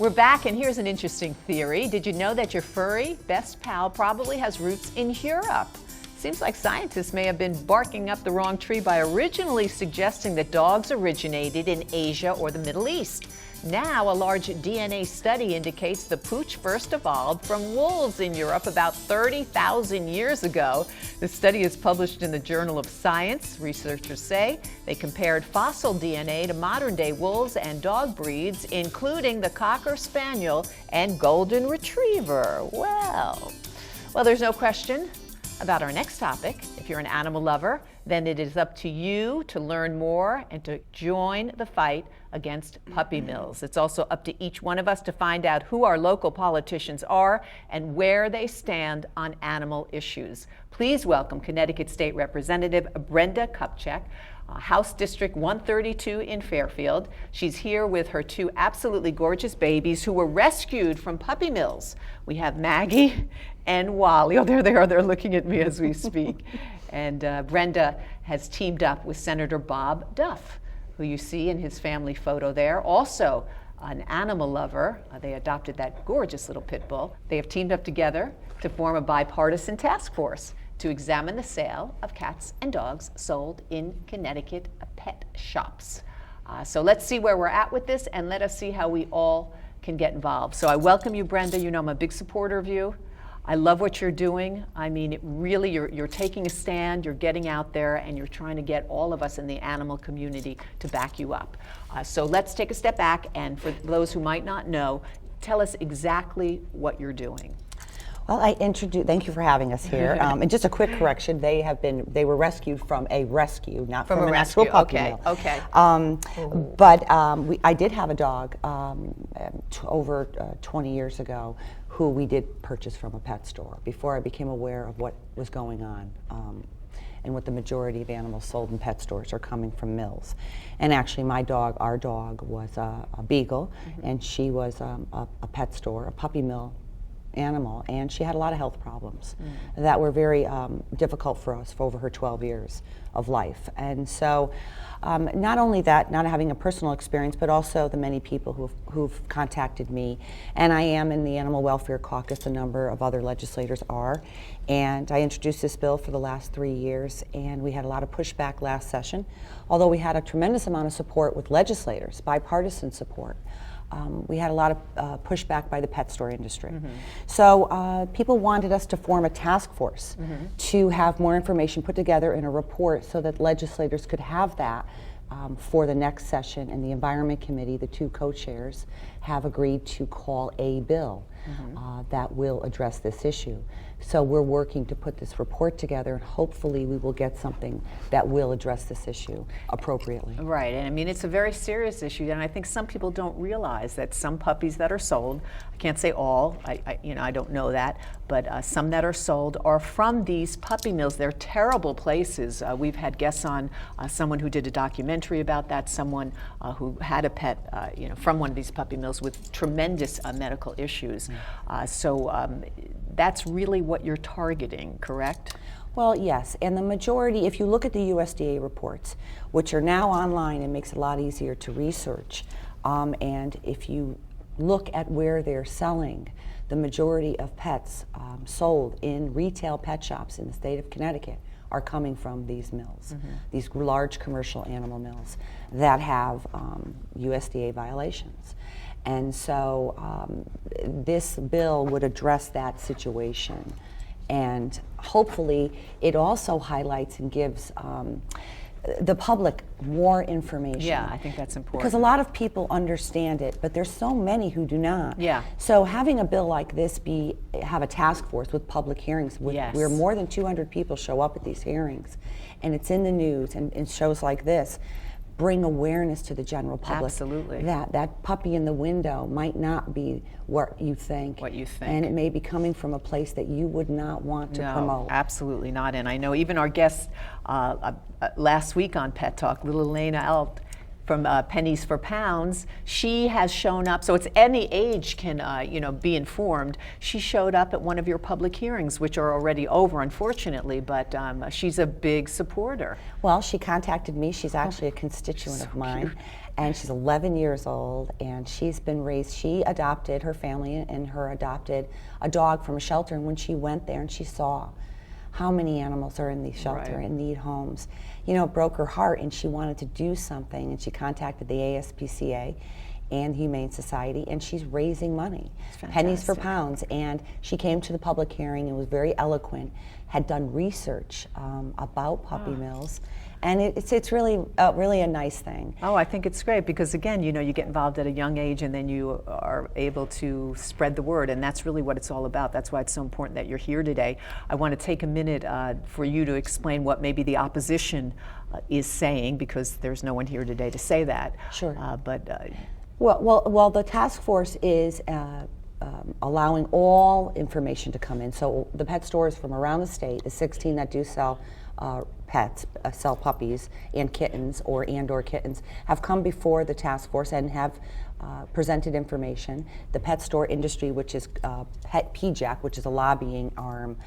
We're back, and here's an interesting theory. Did you know that your furry best pal probably has roots in Europe? Seems like scientists may have been barking up the wrong tree by originally suggesting that dogs originated in Asia or the Middle East. Now, a large DNA study indicates the pooch first evolved from wolves in Europe about 30,000 years ago. The study is published in the Journal of Science. Researchers say they compared fossil DNA to modern-day wolves and dog breeds, including the Cocker Spaniel and Golden Retriever. Well, there's no question about our next topic. If you're an animal lover, then it is up to you to learn more and to join the fight against puppy mills. It's also up to each one of us to find out who our local politicians are and where they stand on animal issues. Please welcome Connecticut State Representative Brenda Kupchick, House District 132 in Fairfield. She's here with her two absolutely gorgeous babies who were rescued from puppy mills. We have Maggie and Wally. Oh, there they are. They're looking at me as we speak. And Brenda has teamed up with Senator Bob Duff, who you see in his family photo there. Also an animal lover. They adopted that gorgeous little pit bull. They have teamed up together to form a bipartisan task force to examine the sale of cats and dogs sold in Connecticut pet shops. So let's see where we're at with this, and let us see how we all can get involved. So I welcome you, Brenda. You know I'm a big supporter of you. I love what you're doing. I mean, you're taking a stand, you're getting out there, and you're trying to get all of us in the animal community to back you up. So let's take a step back, and for those who might not know, tell us exactly what you're doing. Well, thank you for having us here. And just a quick correction, they were rescued from a rescue, not from an actual puppy mill. Okay. I did have a dog over 20 years ago who we did purchase from a pet store before I became aware of what was going on. And what the majority of animals sold in pet stores are coming from mills. And actually our dog was a beagle, and she was a pet store, a puppy mill animal, and she had a lot of health problems that were very difficult for us for over her 12 years of life. And so not only that, not having a personal experience, but also the many people who've contacted me. And I am in the Animal Welfare Caucus, a number of other legislators are. And I introduced this bill for the last 3 years, and we had a lot of pushback last session, although we had a tremendous amount of support with legislators, bipartisan support. We had a lot of pushback by the pet store industry. So people wanted us to form a task force to have more information put together in a report so that legislators could have that for the next session. And the Environment Committee, the two co-chairs, have agreed to call a bill that will address this issue. So we're working to put this report together, and hopefully we will get something that will address this issue appropriately. Right, and I mean, it's a very serious issue, and I think some people don't realize that some puppies that are sold, I can't say all, I don't know that, but some that are sold are from these puppy mills. They're terrible places. We've had guests on, someone who did a documentary about that, someone who had a pet from one of these puppy mills with tremendous medical issues. So that's really what you're targeting, correct? Well, yes, and the majority, if you look at the USDA reports, which are now online and makes it a lot easier to research, and if you look at where they're selling, the majority of pets sold in retail pet shops in the state of Connecticut are coming from these mills, these large commercial animal mills that have USDA violations. And so this bill would address that situation. And hopefully it also highlights and gives the public more information. Yeah, I think that's important. Because a lot of people understand it, but there's so many who do not. Yeah. So having a bill like this have a task force with public hearings, where more than 200 people show up at these hearings, and it's in the news and shows like this, bring awareness to the general public. Absolutely. That puppy in the window might not be what you think. And it may be coming from a place that you would not want to promote. Absolutely not. And I know even our guest last week on Pet Talk, little Elena Alt, from Pennies for Pounds. She has shown up, so it's any age can be informed. She showed up at one of your public hearings, which are already over, unfortunately, but she's a big supporter. Well, she contacted me. She's actually a constituent of mine. Cute. And she's 11 years old, and she's been raised, she adopted, her family and her adopted a dog from a shelter, and when she went there and she saw how many animals are in these shelters and need homes, it broke her heart, and she wanted to do something, and she contacted the ASPCA and Humane Society, and she's raising money, Pennies for Pounds, and she came to the public hearing and was very eloquent, had done research about puppy mills, and it's really a nice thing. Oh, I think it's great because, again, you get involved at a young age and then you are able to spread the word, and that's really what it's all about. That's why it's so important that you're here today. I want to take a minute for you to explain what maybe the opposition is saying, because there's no one here today to say that. Sure. Well, the task force is allowing all information to come in. So the pet stores from around the state, the 16 that do sell pets, sell puppies and kittens or kittens, have come before the task force and have presented information. The pet store industry, which is PJAC, which is a lobbying arm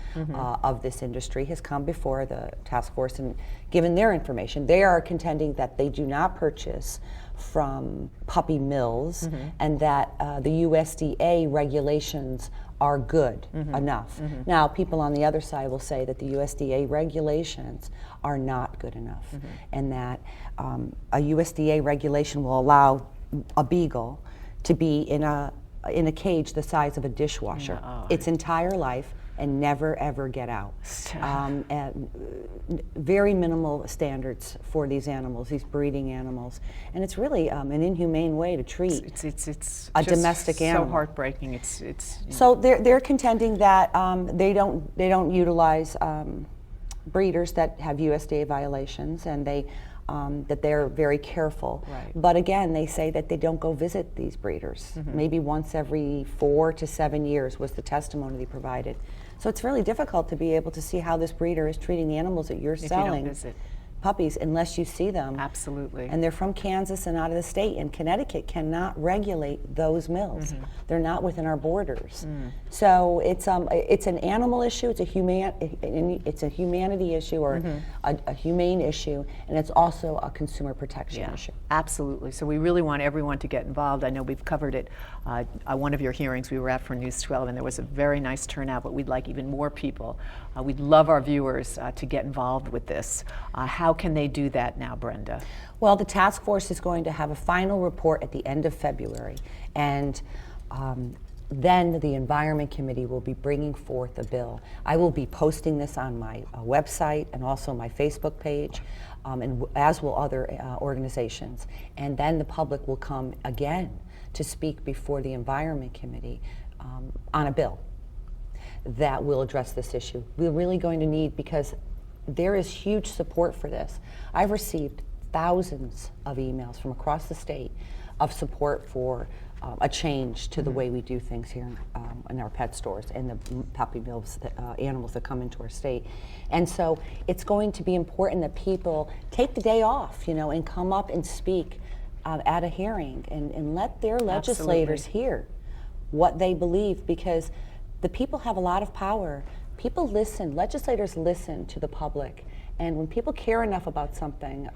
of this industry, has come before the task force and given their information. They are contending that they do not purchase from puppy mills and that the USDA regulations are good enough. Now, people on the other side will say that the USDA regulations are not good enough, and that a USDA regulation will allow a beagle to be in a cage the size of a dishwasher its entire life and never ever get out. And very minimal standards for these animals, these breeding animals, and it's really an inhumane way to treat it's a domestic animal. So heartbreaking. It's so they're contending that they don't utilize breeders that have USDA violations, and that they're very careful. Right. But again, they say that they don't go visit these breeders. Maybe once every 4 to 7 years was the testimony they provided. So it's really difficult to be able to see how this breeder is treating the animals that you're selling. If you don't visit. Puppies, unless you see them. Absolutely. And they're from Kansas and out of the state, and Connecticut cannot regulate those mills. They're not within our borders. So it's an animal issue, it's a humanity issue, or a humane issue, and it's also a consumer protection issue. Absolutely. So we really want everyone to get involved. I know we've covered it at one of your hearings we were at for News 12, and there was a very nice turnout, but we'd like even more people. We'd love our viewers to get involved with this. How can they do that now, Brenda? Well, the task force is going to have a final report at the end of February, and then the Environment Committee will be bringing forth a bill. I will be posting this on my website and also my Facebook page, and as will other organizations. And then the public will come again to speak before the Environment Committee on a bill that will address this issue. We're really going to need, because there is huge support for this. I've received thousands of emails from across the state of support for a change to the way we do things here in our pet stores and the puppy mills, animals that come into our state. And so it's going to be important that people take the day off, and come up and speak at a hearing and let their legislators hear what they believe, because the people have a lot of power. People listen, legislators listen to the public, and when people care enough about something,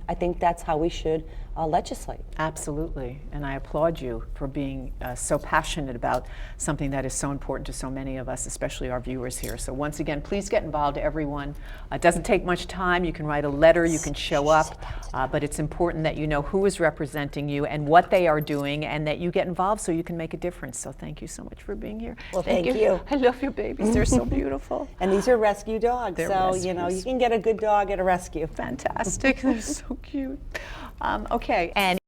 I think that's how we should legislate. Absolutely, and I applaud you for being so passionate about something that is so important to so many of us, especially our viewers here. So once again, please get involved, everyone. It doesn't take much time. You can write a letter, you can show up, but it's important that you know who is representing you and what they are doing, and that you get involved so you can make a difference. So thank you so much for being here. Well, thank you. I love your babies. They're so beautiful. And these are rescue dogs, They're so rescues. you can get a good dog at a rescue. Fantastic. They're so cute. Okay, and